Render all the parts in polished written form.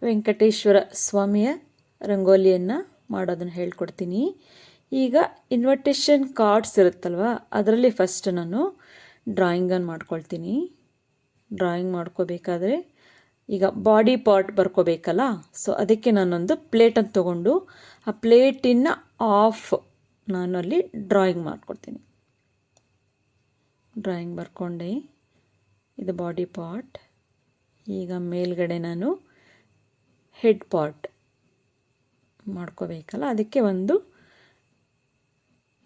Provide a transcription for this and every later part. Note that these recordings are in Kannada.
ವೆಂಕಟೇಶ್ವರ ಸ್ವಾಮಿಯ ರಂಗೋಲಿಯನ್ನು ಮಾಡೋದನ್ನು ಹೇಳ್ಕೊಡ್ತೀನಿ. ಈಗ ಇನ್ವಿಟೇಷನ್ ಕಾರ್ಡ್ಸ್ ಇರುತ್ತಲ್ವ, ಅದರಲ್ಲಿ ಫಸ್ಟ್ ನಾನು ಡ್ರಾಯಿಂಗನ್ನು ಮಾಡ್ಕೊಳ್ತೀನಿ. ಡ್ರಾಯಿಂಗ್ ಮಾಡ್ಕೋಬೇಕಾದ್ರೆ ಈಗ ಬಾಡಿ ಪಾರ್ಟ್ ಬರ್ಕೋಬೇಕಲ್ಲ, ಸೊ ಅದಕ್ಕೆ ನಾನೊಂದು ಪ್ಲೇಟನ್ನು ತೊಗೊಂಡು ಆ ಪ್ಲೇಟಿನ ಆಫ್ ನಾನು ಅಲ್ಲಿ ಡ್ರಾಯಿಂಗ್ ಮಾಡ್ಕೊಳ್ತೀನಿ. ಡ್ರಾಯಿಂಗ್ ಬರ್ಕೊಂಡೆ, ಇದು ಬಾಡಿ ಪಾರ್ಟ್. ಈಗ ಮೇಲ್ಗಡೆ ನಾನು ಹೆಡ್ ಪಾರ್ಟ್ ಮಾಡ್ಕೋಬೇಕಲ್ಲ, ಅದಕ್ಕೆ ಒಂದು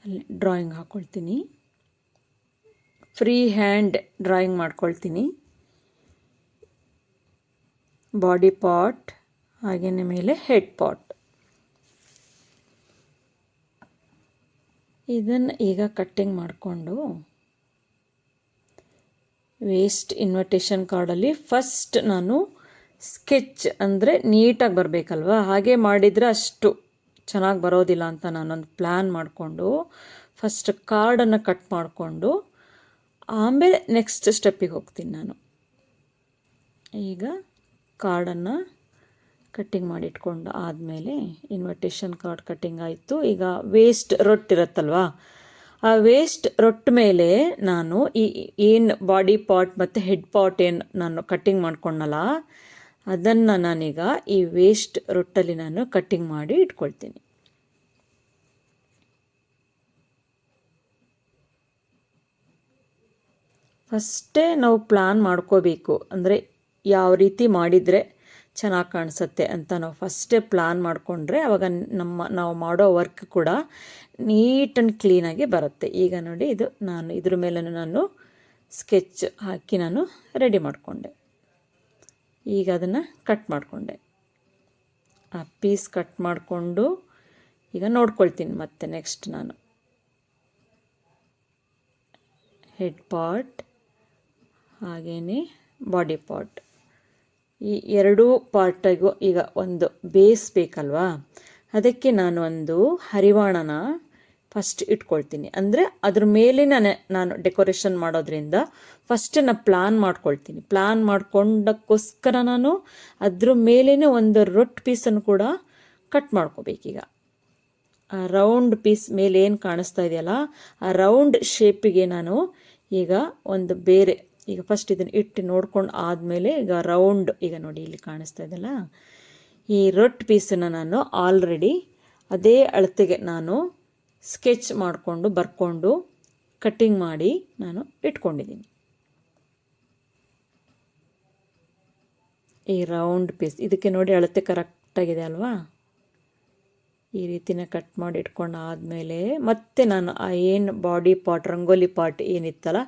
ಅಲ್ಲಿ ಡ್ರಾಯಿಂಗ್ ಹಾಕ್ಕೊಳ್ತೀನಿ. ಫ್ರೀ ಹ್ಯಾಂಡ್ ಡ್ರಾಯಿಂಗ್ ಮಾಡ್ಕೊಳ್ತೀನಿ. ಬಾಡಿ ಪಾರ್ಟ್ ಹಾಗೆಯೇ ಮೇಲೆ ಹೆಡ್ ಪಾರ್ಟ್. ಇದನ್ನು ಈಗ ಕಟ್ಟಿಂಗ್ ಮಾಡಿಕೊಂಡು ವೇಸ್ಟ್ ಇನ್ವಿಟೇಷನ್ ಕಾರ್ಡಲ್ಲಿ ಫಸ್ಟ್ ನಾನು ಸ್ಕೆಚ್ ಅಂದರೆ ನೀಟಾಗಿ ಬರಬೇಕಲ್ವ, ಹಾಗೆ ಮಾಡಿದರೆ ಅಷ್ಟು ಚೆನ್ನಾಗಿ ಬರೋದಿಲ್ಲ ಅಂತ ನಾನೊಂದು ಪ್ಲ್ಯಾನ್ ಮಾಡಿಕೊಂಡು ಫಸ್ಟ್ ಕಾರ್ಡನ್ನು ಕಟ್ ಮಾಡಿಕೊಂಡು ಆಮೇಲೆ ನೆಕ್ಸ್ಟ್ ಸ್ಟೆಪ್ಪಿಗೆ ಹೋಗ್ತೀನಿ ನಾನು. ಈಗ ಕಾರ್ಡನ್ನು ಕಟ್ಟಿಂಗ್ ಮಾಡಿಟ್ಕೊಂಡು ಆದಮೇಲೆ ಇನ್ವಿಟೇಷನ್ ಕಾರ್ಡ್ ಕಟ್ಟಿಂಗ್ ಆಯಿತು. ಈಗ ವೇಸ್ಟ್ ರೊಟ್ಟಿರುತ್ತಲ್ವ, ಆ ವೇಸ್ಟ್ ರೊಟ್ಟ ಮೇಲೆ ನಾನು ಏನು ಬಾಡಿ ಪಾರ್ಟ್ ಮತ್ತು ಹೆಡ್ ಪಾರ್ಟ್ ಏನು ನಾನು ಕಟ್ಟಿಂಗ್ ಮಾಡ್ಕೊಂಡಲ್ಲ, ಅದನ್ನು ನಾನೀಗ ಈ ವೇಸ್ಟ್ ರೊಟ್ಟಲ್ಲಿ ನಾನು ಕಟ್ಟಿಂಗ್ ಮಾಡಿ ಇಟ್ಕೊಳ್ತೀನಿ. ಫಸ್ಟೇ ನಾವು ಪ್ಲ್ಯಾನ್ ಮಾಡ್ಕೋಬೇಕು, ಅಂದರೆ ಯಾವ ರೀತಿ ಮಾಡಿದರೆ ಚೆನ್ನಾಗಿ ಕಾಣಿಸುತ್ತೆ ಅಂತ ನಾವು ಫಸ್ಟೇ ಪ್ಲ್ಯಾನ್ ಮಾಡಿಕೊಂಡ್ರೆ ಆವಾಗ ನಾವು ಮಾಡೋ ವರ್ಕ್ ಕೂಡ ನೀಟ್ ಆ್ಯಂಡ್ ಕ್ಲೀನಾಗಿ ಬರುತ್ತೆ. ಈಗ ನೋಡಿ, ಇದು ನಾನು ಇದ್ರ ಮೇಲೆ ನಾನು ಸ್ಕೆಚ್ ಹಾಕಿ ನಾನು ರೆಡಿ ಮಾಡಿಕೊಂಡೆ. ಈಗ ಅದನ್ನು ಕಟ್ ಮಾಡಿಕೊಂಡೆ. ಆ ಪೀಸ್ ಕಟ್ ಮಾಡಿಕೊಂಡು ಈಗ ನೋಡ್ಕೊಳ್ತೀನಿ ಮತ್ತೆ ನೆಕ್ಸ್ಟ್ ನಾನು ಹೆಡ್ ಪಾರ್ಟ್ ಹಾಗೆಯೇ ಬಾಡಿ ಪಾರ್ಟ್, ಈ ಎರಡೂ ಪಾರ್ಟಿಗೂ ಈಗ ಒಂದು ಬೇಸ್ ಬೇಕಲ್ವಾ, ಅದಕ್ಕೆ ನಾನು ಒಂದು ಹರಿವಾಣನ ಫಸ್ಟ್ ಇಟ್ಕೊಳ್ತೀನಿ. ಅಂದರೆ ಅದ್ರ ಮೇಲೆ ನಾನು ಡೆಕೋರೇಷನ್ ಮಾಡೋದ್ರಿಂದ ಫಸ್ಟ್ ನಾನು ಪ್ಲ್ಯಾನ್ ಮಾಡ್ಕೊಳ್ತೀನಿ. ಪ್ಲ್ಯಾನ್ ಮಾಡ್ಕೊಂಡಕ್ಕೋಸ್ಕರ ನಾನು ಅದ್ರ ಮೇಲೇ ಒಂದು ರೊಟ್ಟಿ ಪೀಸನ್ನು ಕೂಡ ಕಟ್ ಮಾಡ್ಕೋಬೇಕೀಗ. ಆ ರೌಂಡ್ ಪೀಸ್ ಮೇಲೆ ಏನು ಕಾಣಿಸ್ತಾ ಇದೆಯಲ್ಲ, ಆ ರೌಂಡ್ ಶೇಪಿಗೆ ನಾನು ಈಗ ಒಂದು ಬೇರೆ, ಈಗ ಫಸ್ಟ್ ಇದನ್ನು ಇಟ್ಟು ನೋಡ್ಕೊಂಡು ಆದಮೇಲೆ ಈಗ ರೌಂಡ್, ಈಗ ನೋಡಿ ಇಲ್ಲಿ ಕಾಣಿಸ್ತಾ ಇದೆಯಲ್ಲ, ಈ ರೊಟ್ಟಿ ಪೀಸನ್ನು ನಾನು ಆಲ್ರೆಡಿ ಅದೇ ಅಳತೆಗೆ ನಾನು ಸ್ಕೆಚ್ ಮಾಡಿಕೊಂಡು ಬರ್ಕೊಂಡು ಕಟ್ಟಿಂಗ್ ಮಾಡಿ ನಾನು ಇಟ್ಕೊಂಡಿದ್ದೀನಿ. ಈ ರೌಂಡ್ ಪೀಸ್ ಇದಕ್ಕೆ ನೋಡಿ ಅಳತೆ ಕರೆಕ್ಟಾಗಿದೆ ಅಲ್ವಾ. ಈ ರೀತಿನ ಕಟ್ ಮಾಡಿ ಇಟ್ಕೊಂಡು ಆದಮೇಲೆ ಮತ್ತೆ ನಾನು ಆ ಏನು ಬಾಡಿ ಪಾರ್ಟ್ ರಂಗೋಲಿ ಪಾರ್ಟ್ ಏನಿತ್ತಲ್ಲ,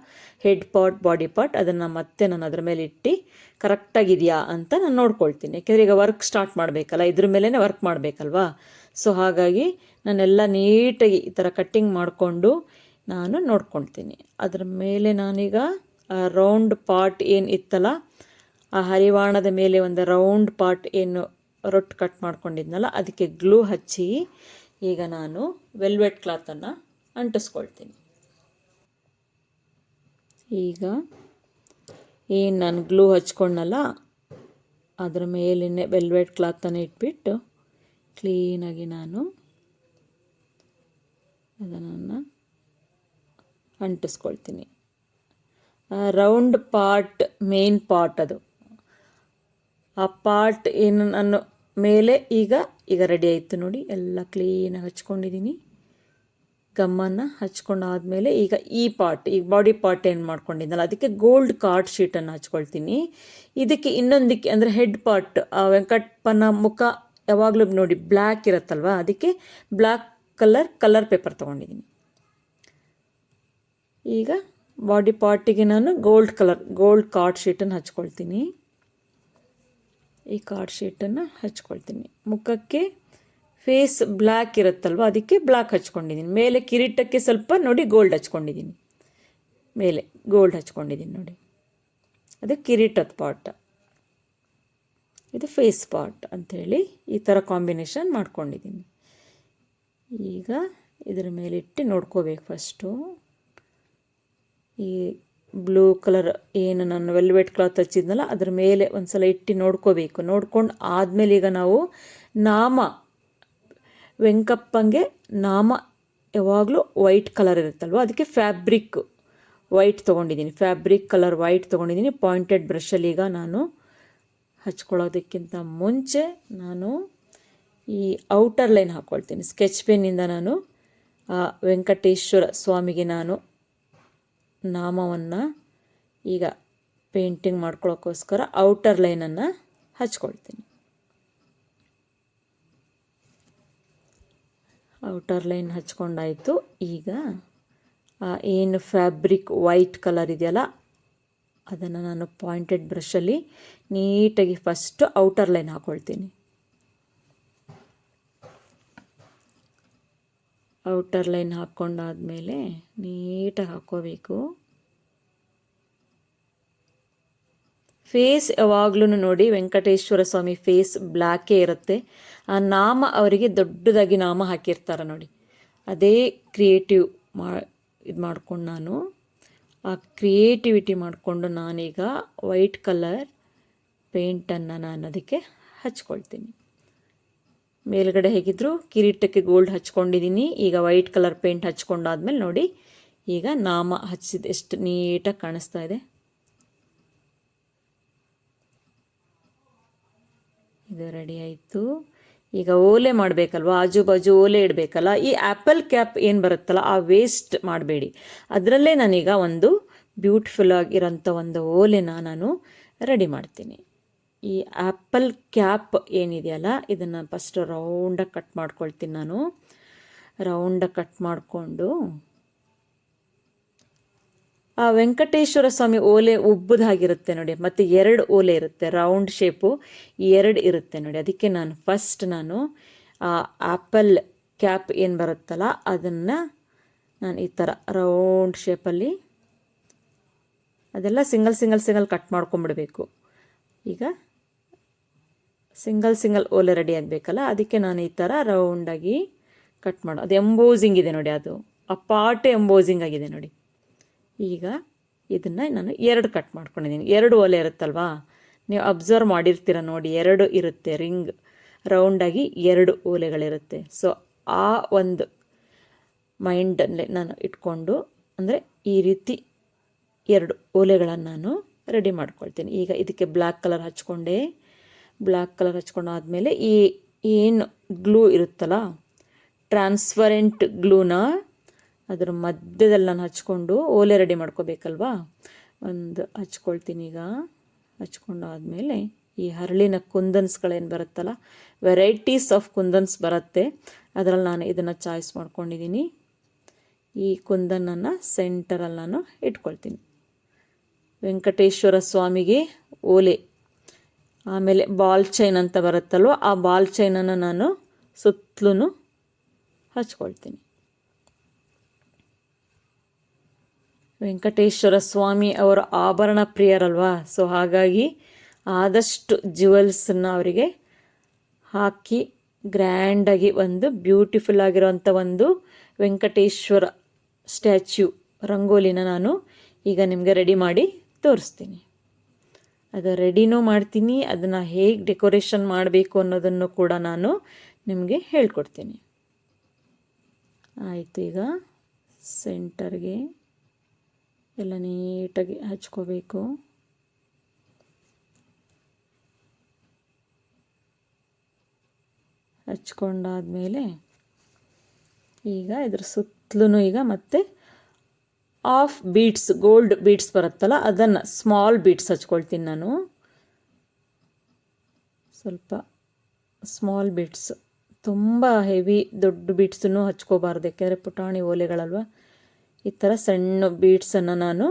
ಹೆಡ್ ಪಾರ್ಟ್ ಬಾಡಿ ಪಾರ್ಟ್, ಅದನ್ನು ಮತ್ತೆ ನಾನು ಅದರ ಮೇಲೆ ಇಟ್ಟು ಕರೆಕ್ಟಾಗಿದೆಯಾ ಅಂತ ನಾನು ನೋಡ್ಕೊಳ್ತೀನಿ. ಯಾಕೆಂದರೆ ಈಗ ವರ್ಕ್ ಸ್ಟಾರ್ಟ್ ಮಾಡಬೇಕಲ್ಲ, ಇದ್ರ ಮೇಲೇ ವರ್ಕ್ ಮಾಡಬೇಕಲ್ವಾ. ಸೊ ಹಾಗಾಗಿ ನಾನೆಲ್ಲ ನೀಟಾಗಿ ಈ ಥರ ಕಟ್ಟಿಂಗ್ ಮಾಡಿಕೊಂಡು ನಾನು ನೋಡ್ಕೊಳ್ತೀನಿ. ಅದರ ಮೇಲೆ ನಾನೀಗ ಆ ರೌಂಡ್ ಪಾರ್ಟ್ ಏನು ಇತ್ತಲ್ಲ, ಆ ಹರಿವಾಣದ ಮೇಲೆ ಒಂದು ರೌಂಡ್ ಪಾರ್ಟ್ ಏನು ರೊಟ್ಟಿ ಕಟ್ ಮಾಡ್ಕೊಂಡಿದ್ನಲ್ಲ, ಅದಕ್ಕೆ ಗ್ಲೂ ಹಚ್ಚಿ ಈಗ ನಾನು ವೆಲ್ವೆಟ್ ಕ್ಲಾತನ್ನು ಅಂಟಿಸ್ಕೊಳ್ತೀನಿ. ಈಗ ಏನು ನಾನು ಗ್ಲೂ ಹಚ್ಕೊಂಡಲ್ಲ, ಅದರ ಮೇಲೇ ವೆಲ್ವೆಟ್ ಕ್ಲಾತನ್ನು ಇಟ್ಬಿಟ್ಟು ಕ್ಲೀನಾಗಿ ನಾನು ಅದನ್ನು ಅಂಟಿಸ್ಕೊಳ್ತೀನಿ. ರೌಂಡ್ ಪಾರ್ಟ್ ಮೇನ್ ಪಾರ್ಟ್, ಅದು ಆ ಪಾರ್ಟ್ ಏನು ನಾನು ಮೇಲೆ ಈಗ ರೆಡಿ ಆಯಿತು ನೋಡಿ, ಎಲ್ಲ ಕ್ಲೀನಾಗಿ ಹಚ್ಕೊಂಡಿದ್ದೀನಿ. ಗಮ್ಮನ್ನು ಹಚ್ಕೊಂಡಾದಮೇಲೆ ಈಗ ಈ ಪಾರ್ಟ್, ಈಗ ಬಾಡಿ ಪಾರ್ಟ್ ಏನು ಮಾಡ್ಕೊಂಡಿದ್ದಲ್ಲ, ಅದಕ್ಕೆ ಗೋಲ್ಡ್ ಕಾರ್ಡ್ ಶೀಟನ್ನು ಹಚ್ಕೊಳ್ತೀನಿ. ಇದಕ್ಕೆ ಇನ್ನೊಂದಕ್ಕೆ ಅಂದರೆ ಹೆಡ್ ಪಾರ್ಟ್, ಆ ವೆಂಕಟಪ್ಪನ ಮುಖ ಯಾವಾಗಲೂ ನೋಡಿ ಬ್ಲ್ಯಾಕ್ ಇರುತ್ತಲ್ವ, ಅದಕ್ಕೆ ಬ್ಲ್ಯಾಕ್ ಕಲರ್ ಪೇಪರ್ ತೊಗೊಂಡಿದ್ದೀನಿ. ಈಗ ಬಾಡಿ ಪಾರ್ಟಿಗೆ ನಾನು ಗೋಲ್ಡ್ ಕಾರ್ಡ್ ಶೀಟನ್ನು ಹಚ್ಕೊಳ್ತೀನಿ. ಈ ಕಾರ್ಡ್ ಶೀಟನ್ನು ಹಚ್ಕೊಳ್ತೀನಿ. ಮುಖಕ್ಕೆ ಫೇಸ್ ಬ್ಲ್ಯಾಕ್ ಇರುತ್ತಲ್ವ, ಅದಕ್ಕೆ ಬ್ಲ್ಯಾಕ್ ಹಚ್ಕೊಂಡಿದ್ದೀನಿ. ಮೇಲೆ ಕಿರೀಟಕ್ಕೆ ಸ್ವಲ್ಪ ನೋಡಿ ಗೋಲ್ಡ್ ಹಚ್ಕೊಂಡಿದ್ದೀನಿ, ಮೇಲೆ ಗೋಲ್ಡ್ ಹಚ್ಕೊಂಡಿದ್ದೀನಿ ನೋಡಿ, ಅದು ಕಿರೀಟದ ಪಾರ್ಟ್, ಇದು ಫೇಸ್ ಪಾರ್ಟ್ ಅಂಥೇಳಿ ಈ ಥರ ಕಾಂಬಿನೇಷನ್ ಮಾಡ್ಕೊಂಡಿದ್ದೀನಿ. ಈಗ ಇದರ ಮೇಲಿಟ್ಟು ನೋಡ್ಕೋಬೇಕು ಫಸ್ಟು. ಈ ಬ್ಲೂ ಕಲರ್ ಏನು ನಾನು ವೆಲ್ವೆಟ್ ಕ್ಲಾತ್ ಹಚ್ಚಿದ್ನಲ್ಲ ಅದ್ರ ಮೇಲೆ ಒಂದು ಸಲ ಇಟ್ಟು ನೋಡ್ಕೋಬೇಕು. ನೋಡ್ಕೊಂಡು ಆದಮೇಲೆ ಈಗ ನಾವು ನಾಮ, ವೆಂಕಪ್ಪಂಗೆ ನಾಮ ಯಾವಾಗಲೂ ವೈಟ್ ಕಲರ್ ಇರುತ್ತಲ್ವ, ಅದಕ್ಕೆ ಫ್ಯಾಬ್ರಿಕ್ ವೈಟ್ ತೊಗೊಂಡಿದ್ದೀನಿ, ಫ್ಯಾಬ್ರಿಕ್ ಕಲರ್ ವೈಟ್ ತೊಗೊಂಡಿದ್ದೀನಿ. ಪಾಯಿಂಟೆಡ್ ಬ್ರಷಲ್ಲಿ ಈಗ ನಾನು ಹಚ್ಕೊಳ್ಳೋದಕ್ಕಿಂತ ಮುಂಚೆ ನಾನು ಈ ಔಟರ್ ಲೈನ್ ಹಾಕ್ಕೊಳ್ತೀನಿ. ಸ್ಕೆಚ್ ಪೆನ್ನಿಂದ ನಾನು ವೆಂಕಟೇಶ್ವರ ಸ್ವಾಮಿಗೆ ನಾನು ನಾಮವನ್ನು ಈಗ ಪೇಂಟಿಂಗ್ ಮಾಡ್ಕೊಳ್ಳೋಕ್ಕೋಸ್ಕರ ಔಟರ್ ಲೈನನ್ನು ಹಚ್ಕೊಳ್ತೀನಿ. ಔಟರ್ ಲೈನ್ ಹಚ್ಕೊಂಡಾಯಿತು. ಈಗ ಏನು ಫ್ಯಾಬ್ರಿಕ್ ವೈಟ್ ಕಲರ್ ಇದೆಯಲ್ಲ ಅದನ್ನು ನಾನು ಪಾಯಿಂಟೆಡ್ ಬ್ರಷಲ್ಲಿ ನೀಟಾಗಿ ಫಸ್ಟು ಔಟರ್ ಲೈನ್ ಹಾಕ್ಕೊಳ್ತೀನಿ. ಔಟರ್ ಲೈನ್ ಹಾಕ್ಕೊಂಡಾದಮೇಲೆ ನೀಟಾಗಿ ಹಾಕ್ಕೋಬೇಕು. ಫೇಸ್ ಯಾವಾಗಲೂ ನೋಡಿ ವೆಂಕಟೇಶ್ವರ ಸ್ವಾಮಿ ಫೇಸ್ ಬ್ಲ್ಯಾಕೇ ಇರುತ್ತೆ. ಆ ನಾಮ ಅವರಿಗೆ ದೊಡ್ಡದಾಗಿ ನಾಮ ಹಾಕಿರ್ತಾರೆ ನೋಡಿ, ಅದೇ ಕ್ರಿಯೇಟಿವ್ ಇದು ಮಾಡ್ಕೊಂಡು ನಾನು ಆ ಕ್ರಿಯೇಟಿವಿಟಿ ಮಾಡಿಕೊಂಡು ನಾನೀಗ ವೈಟ್ ಕಲರ್ ಪೇಂಟನ್ನು ನಾನು ಅದಕ್ಕೆ ಹಚ್ಕೊಳ್ತೀನಿ. ಮೇಲ್ಗಡೆ ಹೇಗಿದ್ರು ಕಿರೀಟಕ್ಕೆ ಗೋಲ್ಡ್ ಹಚ್ಕೊಂಡಿದ್ದೀನಿ. ಈಗ ವೈಟ್ ಕಲರ್ ಪೇಂಟ್ ಹಚ್ಕೊಂಡಾದ್ಮೇಲೆ ನೋಡಿ ಈಗ ನಾಮ ಹಚ್ಚಿದ ಎಷ್ಟು ನೀಟಾಗಿ ಕಾಣಿಸ್ತಾ ಇದೆ. ಇದು ರೆಡಿ ಆಯಿತು. ಈಗ ಓಲೆ ಮಾಡಬೇಕಲ್ವ, ಆಜು ಬಾಜು ಓಲೆ ಇಡಬೇಕಲ್ಲ. ಈ ಆ್ಯಪಲ್ ಕ್ಯಾಪ್ ಏನು ಬರುತ್ತಲ್ಲ ಆ ವೇಸ್ಟ್ ಮಾಡಬೇಡಿ. ಅದರಲ್ಲೇ ನಾನೀಗ ಒಂದು ಬ್ಯೂಟಿಫುಲ್ ಆಗಿರೋಂಥ ಒಂದು ಓಲೆನ ನಾನು ರೆಡಿ ಮಾಡ್ತೀನಿ. ಈ ಆ್ಯಪಲ್ ಕ್ಯಾಪ್ ಏನಿದೆಯಲ್ಲ ಇದನ್ನು ಫಸ್ಟ್ ರೌಂಡಾಗಿ ಕಟ್ ಮಾಡ್ಕೊಳ್ತೀನಿ. ನಾನು ರೌಂಡಾಗಿ ಕಟ್ ಮಾಡಿಕೊಂಡು ಆ ವೆಂಕಟೇಶ್ವರ ಸ್ವಾಮಿ ಓಲೆ ಉಬ್ಬದಾಗಿರುತ್ತೆ ನೋಡಿ, ಮತ್ತು 2 ಓಲೆ ಇರುತ್ತೆ, ರೌಂಡ್ ಶೇಪು 2 ಇರುತ್ತೆ ನೋಡಿ. ಅದಕ್ಕೆ ನಾನು ಫಸ್ಟ್ ಆ ಆ್ಯಪಲ್ ಕ್ಯಾಪ್ ಏನು ಬರುತ್ತಲ್ಲ ಅದನ್ನು ನಾನು ಈ ಥರ ರೌಂಡ್ ಶೇಪಲ್ಲಿ ಅದೆಲ್ಲ ಸಿಂಗಲ್ ಕಟ್ ಮಾಡ್ಕೊಂಬಿಡಬೇಕು. ಈಗ ಸಿಂಗಲ್ ಓಲೆ ರೆಡಿ ಆಗಬೇಕಲ್ಲ, ಅದಕ್ಕೆ ನಾನು ಈ ಥರ ರೌಂಡಾಗಿ ಕಟ್ ಮಾಡೋ. ಅದು ಎಂಬೋಸಿಂಗ್ ಇದೆ ನೋಡಿ, ಅದು ಆ ಪಾರ್ಟೇ ಎಂಬೋಸಿಂಗ್ ಆಗಿದೆ ನೋಡಿ. ಈಗ ಇದನ್ನು ನಾನು 2 ಕಟ್ ಮಾಡ್ಕೊಂಡಿದ್ದೀನಿ. 2 ಓಲೆ ಇರುತ್ತಲ್ವಾ, ನೀವು ಅಬ್ಸರ್ವ್ ಮಾಡಿರ್ತೀರ ನೋಡಿ, 2 ಇರುತ್ತೆ ರಿಂಗ್ ರೌಂಡಾಗಿ 2 ಓಲೆಗಳಿರುತ್ತೆ. ಸೊ ಆ ಒಂದು ಮೈಂಡಲ್ಲೇ ನಾನು ಇಟ್ಕೊಂಡು ಅಂದರೆ ಈ ರೀತಿ 2 ಓಲೆಗಳನ್ನು ನಾನು ರೆಡಿ ಮಾಡ್ಕೊಳ್ತೀನಿ. ಈಗ ಇದಕ್ಕೆ ಬ್ಲ್ಯಾಕ್ ಕಲರ್ ಹಚ್ಕೊಂಡೆ. ಬ್ಲ್ಯಾಕ್ ಕಲರ್ ಹಚ್ಕೊಂಡಾದ್ಮೇಲೆ ಈ ಏನು ಗ್ಲೂ ಇರುತ್ತಲ್ಲ, ಟ್ರಾನ್ಸ್ಪರೆಂಟ್ ಗ್ಲೂನ ಅದರ ಮಧ್ಯದಲ್ಲಿ ನಾನು ಹಚ್ಕೊಂಡು ಓಲೆ ರೆಡಿ ಮಾಡ್ಕೋಬೇಕಲ್ವಾ, ಒಂದು ಹಚ್ಕೊಳ್ತೀನಿ. ಈಗ ಹಚ್ಕೊಂಡಾದ್ಮೇಲೆ ಈ ಹರಳಿನ ಕುಂದನ್ಸ್ಗಳೇನು ಬರುತ್ತಲ್ಲ, ವೆರೈಟೀಸ್ ಆಫ್ ಕುಂದನ್ಸ್ ಬರುತ್ತೆ, ಅದರಲ್ಲಿ ನಾನು ಇದನ್ನು ಚಾಯ್ಸ್ ಮಾಡ್ಕೊಂಡಿದ್ದೀನಿ. ಈ ಕುಂದನನ್ನು ಸೆಂಟರಲ್ಲಿ ನಾನು ಇಟ್ಕೊಳ್ತೀನಿ. ವೆಂಕಟೇಶ್ವರ ಸ್ವಾಮಿಗೆ ಓಲೆ, ಆಮೇಲೆ ಬಾಲ್ ಚೈನ್ ಅಂತ ಬರುತ್ತಲ್ವ, ಆ ಬಾಲ್ ಚೈನನ್ನು ನಾನು ಸುತ್ತಲೂ ಹಚ್ಕೊಳ್ತೀನಿ. ವೆಂಕಟೇಶ್ವರ ಸ್ವಾಮಿ ಅವರ ಆಭರಣ ಪ್ರಿಯರಲ್ವಾ, ಸೊ ಹಾಗಾಗಿ ಆದಷ್ಟು ಜ್ಯುವೆಲ್ಸನ್ನು ಅವರಿಗೆ ಹಾಕಿ ಗ್ರ್ಯಾಂಡಾಗಿ ಒಂದು ಬ್ಯೂಟಿಫುಲ್ ಆಗಿರೋಂಥ ಒಂದು ವೆಂಕಟೇಶ್ವರ ಸ್ಟ್ಯಾಚ್ಯೂ ರಂಗೋಲಿನ ನಾನು ಈಗ ನಿಮಗೆ ರೆಡಿ ಮಾಡಿ ತೋರಿಸ್ತೀನಿ. ಅದು ರೆಡಿನೂ ಮಾಡ್ತೀನಿ, ಅದನ್ನು ಹೇಗೆ ಡೆಕೋರೇಷನ್ ಮಾಡಬೇಕು ಅನ್ನೋದನ್ನು ಕೂಡ ನಾನು ನಿಮಗೆ ಹೇಳ್ಕೊಡ್ತೀನಿ. ಆಯಿತು, ಈಗ ಸೆಂಟರ್ಗೆ ಎಲ್ಲ ನೀಟಾಗಿ ಹಚ್ಕೋಬೇಕು. ಹಚ್ಕೊಂಡಾದ್ಮೇಲೆ ಈಗ ಇದ್ರ ಸುತ್ತಲೂ ಈಗ ಮತ್ತೆ ಆಫ್ ಬೀಡ್ಸ್, ಗೋಲ್ಡ್ ಬೀಡ್ಸ್ ಬರುತ್ತಲ್ಲ ಅದನ್ನು ಸ್ಮಾಲ್ ಬೀಡ್ಸ್ ಹಚ್ಕೊಳ್ತೀನಿ ನಾನು. ಸ್ವಲ್ಪ ಸ್ಮಾಲ್ ಬೀಡ್ಸ್, ತುಂಬ ಹೆವಿ ದೊಡ್ಡ ಬೀಡ್ಸನ್ನು ಹಚ್ಕೋಬಾರ್ದು, ಯಾಕೆಂದರೆ ಪುಟಾಣಿ ಓಲೆಗಳಲ್ವ. ಈ ಥರ ಸಣ್ಣ ಬೀಡ್ಸನ್ನು ನಾನು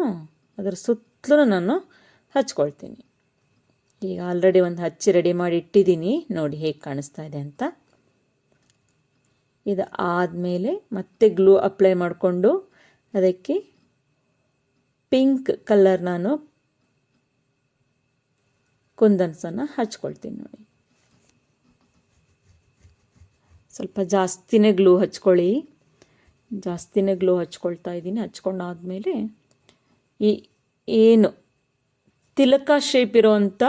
ಅದರ ಸುತ್ತಲೂ ನಾನು ಹಚ್ಕೊಳ್ತೀನಿ. ಈಗ ಆಲ್ರೆಡಿ ಒಂದು ಹಚ್ಚಿ ರೆಡಿ ಮಾಡಿ ಇಟ್ಟಿದ್ದೀನಿ, ನೋಡಿ ಹೇಗೆ ಕಾಣಿಸ್ತಾ ಇದೆ ಅಂತ. ಇದು ಆದಮೇಲೆ ಮತ್ತೆ ಗ್ಲೂ ಅಪ್ಲೈ ಮಾಡಿಕೊಂಡು ಅದಕ್ಕೆ ಪಿಂಕ್ ಕಲರ್ ನಾನು ಕುಂದನ್ಸನ್ನು ಹಚ್ಕೊಳ್ತೀನಿ ನೋಡಿ. ಸ್ವಲ್ಪ ಜಾಸ್ತಿನೇ ಗ್ಲೂ ಹಚ್ಕೊಳ್ಳಿ, ಜಾಸ್ತಿನೇ ಗ್ಲೂ ಹಚ್ಕೊಳ್ತಾ ಇದ್ದೀನಿ. ಹಚ್ಕೊಂಡಾದ್ಮೇಲೆ ಈ ಏನು ತಿಲಕ ಶೇಪ್ ಇರೋವಂಥ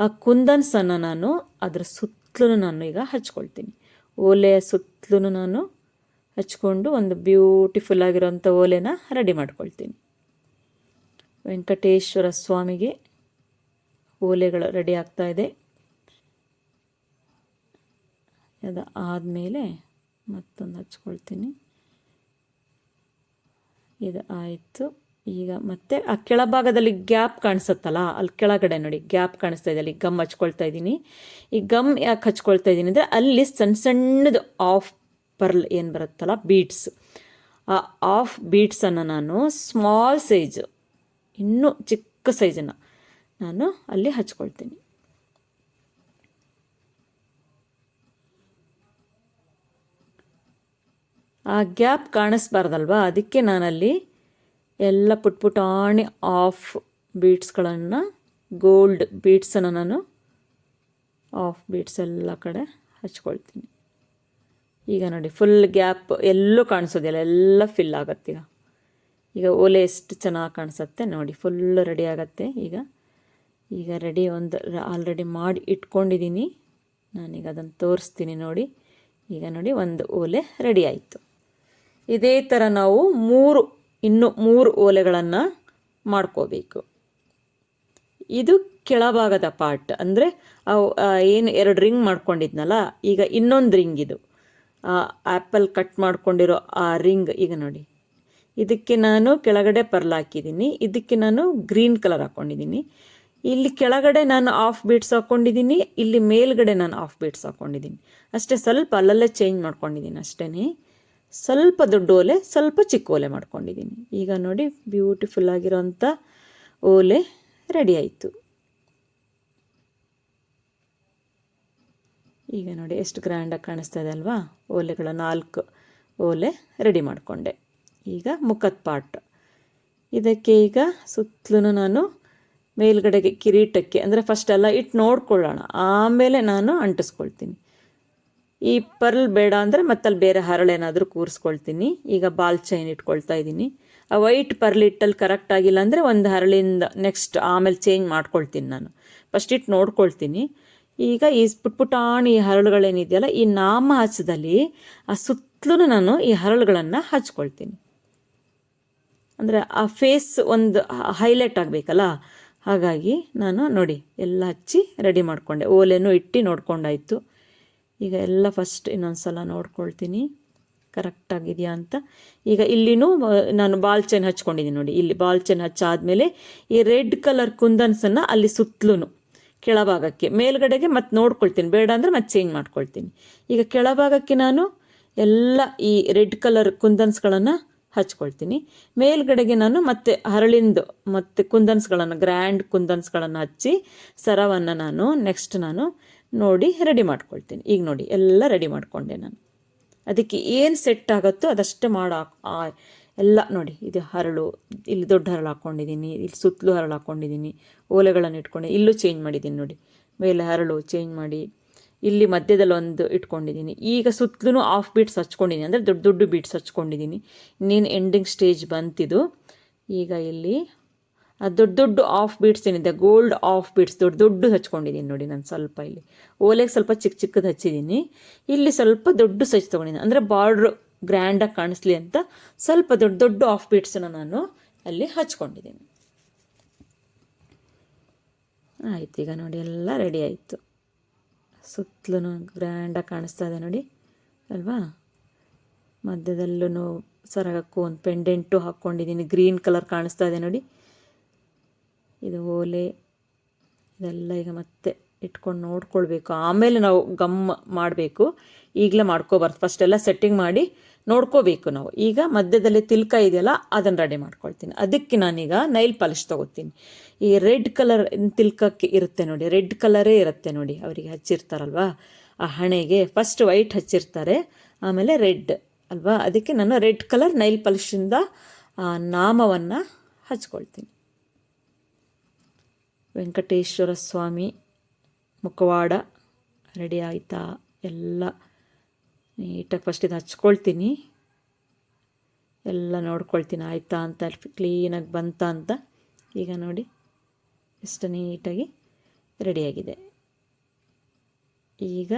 ಆ ಕುಂದನ್ಸನ್ನು ನಾನು ಅದರ ಸುತ್ತಲೂ ನಾನು ಈಗ ಹಚ್ಕೊಳ್ತೀನಿ. ಓಲೆಯ ಸುತ್ತಲೂ ನಾನು ಹಚ್ಕೊಂಡು ಒಂದು ಬ್ಯೂಟಿಫುಲ್ ಆಗಿರೋಂಥ ಓಲೆನ ರೆಡಿ ಮಾಡ್ಕೊಳ್ತೀನಿ. ವೆಂಕಟೇಶ್ವರ ಸ್ವಾಮಿಗೆ ಓಲೆಗಳು ರೆಡಿ ಆಗ್ತಾ ಇದೆ. ಅದು ಆದಮೇಲೆ ಮತ್ತೊಂದು ಹಚ್ಕೊಳ್ತೀನಿ. ಇದು ಆಯಿತು. ಈಗ ಮತ್ತೆ ಆ ಕೆಳಭಾಗದಲ್ಲಿ ಗ್ಯಾಪ್ ಕಾಣಿಸುತ್ತಲ್ಲ, ಅಲ್ಲಿ ಕೆಳಗಡೆ ನೋಡಿ ಗ್ಯಾಪ್ ಕಾಣಿಸ್ತಾ ಇದೆ, ಅಲ್ಲಿ ಗಮ್ ಹಚ್ಕೊಳ್ತಾ ಇದ್ದೀನಿ. ಈ ಗಮ್ ಯಾಕೆ ಹಚ್ಕೊಳ್ತಾ ಇದ್ದೀನಿ ಅಂದರೆ ಅಲ್ಲಿ ಸಣ್ಣ ಸಣ್ಣದು ಆಫ್ ಪರ್ಲ್ ಏನು ಬರುತ್ತಲ್ಲ ಬೀಡ್ಸ್, ಆ ಆಫ್ ಬೀಡ್ಸನ್ನು ನಾನು ಸ್ಮಾಲ್ ಸೈಜು, ಇನ್ನೂ ಚಿಕ್ಕ ಸೈಜನ್ನು ನಾನು ಅಲ್ಲಿ ಹಚ್ಕೊಳ್ತೀನಿ. ಆ ಗ್ಯಾಪ್ ಕಾಣಿಸ್ಬಾರ್ದಲ್ವಾ, ಅದಕ್ಕೆ ನಾನಲ್ಲಿ ಎಲ್ಲ ಪುಟ್ಪುಟಾಣಿ ಆಫ್ ಬೀಡ್ಸ್ಗಳನ್ನು, ಗೋಲ್ಡ್ ಬೀಡ್ಸನ್ನು ನಾನು ಆಫ್ ಬೀಡ್ಸ್ ಎಲ್ಲ ಕಡೆ ಹಚ್ಕೊಳ್ತೀನಿ. ಈಗ ನೋಡಿ ಫುಲ್ ಗ್ಯಾಪ್ ಎಲ್ಲೂ ಕಾಣಿಸೋದಿಲ್ಲ, ಎಲ್ಲ ಫಿಲ್ ಆಗುತ್ತೆ. ಈಗ ಓಲೆ ಎಷ್ಟು ಚೆನ್ನಾಗಿ ಕಾಣಿಸುತ್ತೆ ನೋಡಿ, ಫುಲ್ ರೆಡಿ ಆಗುತ್ತೆ. ಈಗ ರೆಡಿ ಒಂದು ಆಲ್ರೆಡಿ ಮಾಡಿ ಇಟ್ಕೊಂಡಿದ್ದೀನಿ, ನಾನೀಗ ಅದನ್ನು ತೋರಿಸ್ತೀನಿ ನೋಡಿ. ಈಗ ನೋಡಿ ಒಂದು ಓಲೆ ರೆಡಿ ಆಯಿತು. ಇದೇ ಥರ ನಾವು ಇನ್ನೂ ಮೂರು ಓಲೆಗಳನ್ನು ಮಾಡ್ಕೋಬೇಕು. ಇದು ಕೆಳಭಾಗದ ಪಾರ್ಟ್, ಅಂದರೆ ಏನು 2 ರಿಂಗ್ ಮಾಡ್ಕೊಂಡಿದ್ನಲ್ಲ, ಈಗ ಇನ್ನೊಂದು ರಿಂಗ್ ಇದು ಆ್ಯಪಲ್ ಕಟ್ ಮಾಡ್ಕೊಂಡಿರೋ ಆ ರಿಂಗ್. ಈಗ ನೋಡಿ ಇದಕ್ಕೆ ನಾನು ಕೆಳಗಡೆ ಪರ್ಲ್ ಹಾಕಿದ್ದೀನಿ, ಇದಕ್ಕೆ ನಾನು ಗ್ರೀನ್ ಕಲರ್ ಹಾಕ್ಕೊಂಡಿದ್ದೀನಿ. ಇಲ್ಲಿ ಕೆಳಗಡೆ ನಾನು ಆಫ್ ಬೀಡ್ಸ್ ಹಾಕ್ಕೊಂಡಿದ್ದೀನಿ, ಇಲ್ಲಿ ಮೇಲ್ಗಡೆ ನಾನು ಆಫ್ ಬೀಡ್ಸ್ ಹಾಕ್ಕೊಂಡಿದ್ದೀನಿ ಅಷ್ಟೇ. ಸ್ವಲ್ಪ ಅಲ್ಲಲ್ಲೇ ಚೇಂಜ್ ಮಾಡ್ಕೊಂಡಿದ್ದೀನಿ ಅಷ್ಟೇ. ಸ್ವಲ್ಪ ದೊಡ್ಡ ಓಲೆ, ಸ್ವಲ್ಪ ಚಿಕ್ಕ ಓಲೆ ಮಾಡ್ಕೊಂಡಿದ್ದೀನಿ. ಈಗ ನೋಡಿ ಬ್ಯೂಟಿಫುಲ್ ಆಗಿರೋಂಥ ಓಲೆ ರೆಡಿ ಆಯಿತು. ಈಗ ನೋಡಿ ಎಷ್ಟು ಗ್ರ್ಯಾಂಡಾಗಿ ಕಾಣಿಸ್ತಾ ಇದೆ ಅಲ್ವಾ. ಓಲೆಗಳ 4 ಓಲೆ ರೆಡಿ ಮಾಡಿಕೊಂಡೆ. ಈಗ ಮುಖದ ಪಾರ್ಟ್, ಇದಕ್ಕೆ ಈಗ ಸುತ್ತಲೂ ನಾನು ಮೇಲ್ಗಡೆಗೆ ಕಿರೀಟಕ್ಕೆ, ಅಂದರೆ ಫಸ್ಟ್ ಎಲ್ಲ ಇಟ್ಟು ನೋಡ್ಕೊಳ್ಳೋಣ, ಆಮೇಲೆ ನಾನು ಅಂಟಿಸ್ಕೊಳ್ತೀನಿ. ಈ ಪರ್ಲ್ ಬೇಡ ಅಂದರೆ ಮತ್ತಲ್ಲಿ ಬೇರೆ ಹರಳೇನಾದರೂ ಕೂರಿಸ್ಕೊಳ್ತೀನಿ. ಈಗ ಬಾಲ್ ಚೈನ್ ಇಟ್ಕೊಳ್ತಾ ಇದ್ದೀನಿ. ಆ ವೈಟ್ ಪರ್ಲ್ ಇಟ್ಟಲ್ಲಿ ಕರೆಕ್ಟ್ ಆಗಿಲ್ಲ ಅಂದರೆ ಒಂದು ಹರಳಿಂದ ನೆಕ್ಸ್ಟ್ ಆಮೇಲೆ ಚೇಂಜ್ ಮಾಡ್ಕೊಳ್ತೀನಿ. ನಾನು ಫಸ್ಟ್ ಇಟ್ಟು ನೋಡ್ಕೊಳ್ತೀನಿ. ಈಗ ಈ ಪುಟ್ಪುಟಾಣಿ ಹರಳುಗಳೇನಿದೆಯಲ್ಲ, ಈ ನಾಮ ಹಚ್ಚದಲ್ಲಿ ಆ ಸುತ್ತಲೂ ನಾನು ಈ ಹರಳುಗಳನ್ನು ಹಚ್ಕೊಳ್ತೀನಿ. ಅಂದರೆ ಆ ಫೇಸ್ ಒಂದು ಹೈಲೈಟ್ ಆಗಬೇಕಲ್ಲ, ಹಾಗಾಗಿ ನಾನು ನೋಡಿ ಎಲ್ಲ ಹಚ್ಚಿ ರೆಡಿ ಮಾಡಿಕೊಂಡೆ. ಓಲೆನೂ ಇಟ್ಟು ನೋಡ್ಕೊಂಡಾಯಿತು. ಈಗ ಎಲ್ಲ ಫಸ್ಟ್ ಇನ್ನೊಂದು ಸಲ ನೋಡ್ಕೊಳ್ತೀನಿ ಕರೆಕ್ಟಾಗಿದೆಯಾ ಅಂತ. ಈಗ ಇಲ್ಲಿನೂ ನಾನು ಬಾಲ್ ಚೈನ್ ಹಚ್ಕೊಂಡಿದ್ದೀನಿ ನೋಡಿ. ಇಲ್ಲಿ ಬಾಲ್ ಚೈನ್ ಹಚ್ಚಾದಮೇಲೆ ಈ ರೆಡ್ ಕಲರ್ ಕುಂದನ್ಸನ್ನು ಅಲ್ಲಿ ಸುತ್ತಲೂ ಕೆಳಭಾಗಕ್ಕೆ, ಮೇಲ್ಗಡೆಗೆ ಮತ್ತೆ ನೋಡ್ಕೊಳ್ತೀನಿ, ಬೇಡ ಅಂದರೆ ಮತ್ತೆ ಚೇಂಜ್ ಮಾಡ್ಕೊಳ್ತೀನಿ. ಈಗ ಕೆಳಭಾಗಕ್ಕೆ ನಾನು ಎಲ್ಲ ಈ ರೆಡ್ ಕಲರ್ ಕುಂದನ್ಸ್ಗಳನ್ನು ಹಚ್ಕೊಳ್ತೀನಿ. ಮೇಲ್ಗಡೆಗೆ ನಾನು ಮತ್ತೆ ಹರಳಿಂದು ಮತ್ತು ಕುಂದನ್ಸ್ಗಳನ್ನು, ಗ್ರ್ಯಾಂಡ್ ಕುಂದನ್ಸ್ಗಳನ್ನು ಹಚ್ಚಿ ಸರವನ್ನು ನಾನು ನೋಡಿ ರೆಡಿ ಮಾಡ್ಕೊಳ್ತೀನಿ. ಈಗ ನೋಡಿ ಎಲ್ಲ ರೆಡಿ ಮಾಡಿಕೊಂಡೆ ನಾನು. ಅದಕ್ಕೆ ಏನು ಸೆಟ್ ಆಗುತ್ತೋ ಅದಷ್ಟೇ ಎಲ್ಲ ನೋಡಿ. ಇದು ಹರಳು, ಇಲ್ಲಿ ದೊಡ್ಡ ಹರಳು ಹಾಕ್ಕೊಂಡಿದ್ದೀನಿ, ಇಲ್ಲಿ ಸುತ್ತಲೂ ಹರಳು ಹಾಕ್ಕೊಂಡಿದ್ದೀನಿ, ಓಲೆಗಳನ್ನು ಇಟ್ಕೊಂಡು ಇಲ್ಲೂ ಚೇಂಜ್ ಮಾಡಿದ್ದೀನಿ ನೋಡಿ. ಮೇಲೆ ಹರಳು ಚೇಂಜ್ ಮಾಡಿ ಇಲ್ಲಿ ಮಧ್ಯದಲ್ಲಿ ಒಂದು ಇಟ್ಕೊಂಡಿದ್ದೀನಿ. ಈಗ ಸುತ್ತಲೂ ಆಫ್ ಬೀಟ್ಸ್ ಹಚ್ಕೊಂಡಿದ್ದೀನಿ, ಅಂದರೆ ದೊಡ್ಡ ದೊಡ್ಡ ಬೀಟ್ಸ್ ಹಚ್ಕೊಂಡಿದ್ದೀನಿ. ಇನ್ನೇನು ಎಂಡಿಂಗ್ ಸ್ಟೇಜ್ ಬಂತಿದ್ದು. ಈಗ ಇಲ್ಲಿ ಆ ದೊಡ್ಡ ದೊಡ್ಡ ಆಫ್ ಬೀಟ್ಸ್ ಏನಿದೆ, ಗೋಲ್ಡ್ ಆಫ್ ಬೀಟ್ಸ್ ದೊಡ್ಡ ಹಚ್ಕೊಂಡಿದ್ದೀನಿ ನೋಡಿ. ನಾನು ಸ್ವಲ್ಪ ಇಲ್ಲಿ ಓಲೆಗೆ ಸ್ವಲ್ಪ ಚಿಕ್ಕ ಚಿಕ್ಕದು ಹಚ್ಚಿದ್ದೀನಿ, ಇಲ್ಲಿ ಸ್ವಲ್ಪ ದೊಡ್ಡ ಸೈಜ್ ತೊಗೊಂಡಿದ್ದೀನಿ, ಅಂದರೆ ಬಾರ್ಡ್ರು ಗ್ರ್ಯಾಂಡಾಗಿ ಕಾಣಿಸ್ಲಿ ಅಂತ ಸ್ವಲ್ಪ ದೊಡ್ಡ ಆಫ್ ಬೀಟ್ಸನ್ನು ನಾನು ಅಲ್ಲಿ ಹಚ್ಕೊಂಡಿದ್ದೀನಿ. ಆಯ್ತು, ಈಗ ನೋಡಿ ಎಲ್ಲ ರೆಡಿ ಆಯಿತು. ಸುತ್ತಲೂ ಗ್ರ್ಯಾಂಡಾಗಿ ಕಾಣಿಸ್ತಾ ಇದೆ ನೋಡಿ ಅಲ್ವಾ. ಮಧ್ಯದಲ್ಲೂ ಸರಗಕ್ಕೂ ಒಂದು ಪೆಂಡೆಂಟು ಹಾಕ್ಕೊಂಡಿದ್ದೀನಿ, ಗ್ರೀನ್ ಕಲರ್ ಕಾಣಿಸ್ತಾ ಇದೆ ನೋಡಿ. ಇದು ಓಲೆ ಇದೆಲ್ಲ ಈಗ ಮತ್ತೆ ಇಟ್ಕೊಂಡು ನೋಡ್ಕೊಳ್ಬೇಕು. ಆಮೇಲೆ ನಾವು ಗಮ್ ಮಾಡಬೇಕು, ಈಗಲೇ ಮಾಡ್ಕೋಬಾರ್ದು. ಫಸ್ಟ್ ಎಲ್ಲ ಸೆಟ್ಟಿಂಗ್ ಮಾಡಿ ನೋಡ್ಕೋಬೇಕು ನಾವು. ಈಗ ಮಧ್ಯದಲ್ಲಿ ತಿಲ್ಕ ಇದೆಯಲ್ಲ, ಅದನ್ನು ರೆಡಿ ಮಾಡ್ಕೊಳ್ತೀನಿ. ಅದಕ್ಕೆ ನಾನೀಗ ನೈಲ್ ಪಾಲಿಶ್ ತೊಗೋತೀನಿ. ಈ ರೆಡ್ ಕಲರ್ ತಿಲ್ಕಕ್ಕೆ ಇರುತ್ತೆ ನೋಡಿ, ರೆಡ್ ಕಲರೇ ಇರುತ್ತೆ ನೋಡಿ. ಅವರಿಗೆ ಹಚ್ಚಿರ್ತಾರಲ್ವಾ ಆ ಹಣೆಗೆ, ಫಸ್ಟ್ ವೈಟ್ ಹಚ್ಚಿರ್ತಾರೆ, ಆಮೇಲೆ ರೆಡ್ ಅಲ್ವಾ. ಅದಕ್ಕೆ ನಾನು ರೆಡ್ ಕಲರ್ ನೈಲ್ ಪಾಲಿಶಿಂದ ಆ ನಾಮವನ್ನು ಹಚ್ಕೊಳ್ತೀನಿ. ವೆಂಕಟೇಶ್ವರ ಸ್ವಾಮಿ ಮುಖವಾಡ ರೆಡಿ ಆಯಿತಾ? ಎಲ್ಲ ನೀಟಾಗಿ ಫಸ್ಟ್ ಇದು ಹಚ್ಕೊಳ್ತೀನಿ, ಎಲ್ಲ ನೋಡ್ಕೊಳ್ತೀನಿ ಆಯಿತಾ ಅಂತ, ಕ್ಲೀನಾಗಿ ಬಂತಾ ಅಂತ. ಈಗ ನೋಡಿ ಎಷ್ಟು ನೀಟಾಗಿ ರೆಡಿಯಾಗಿದೆ. ಈಗ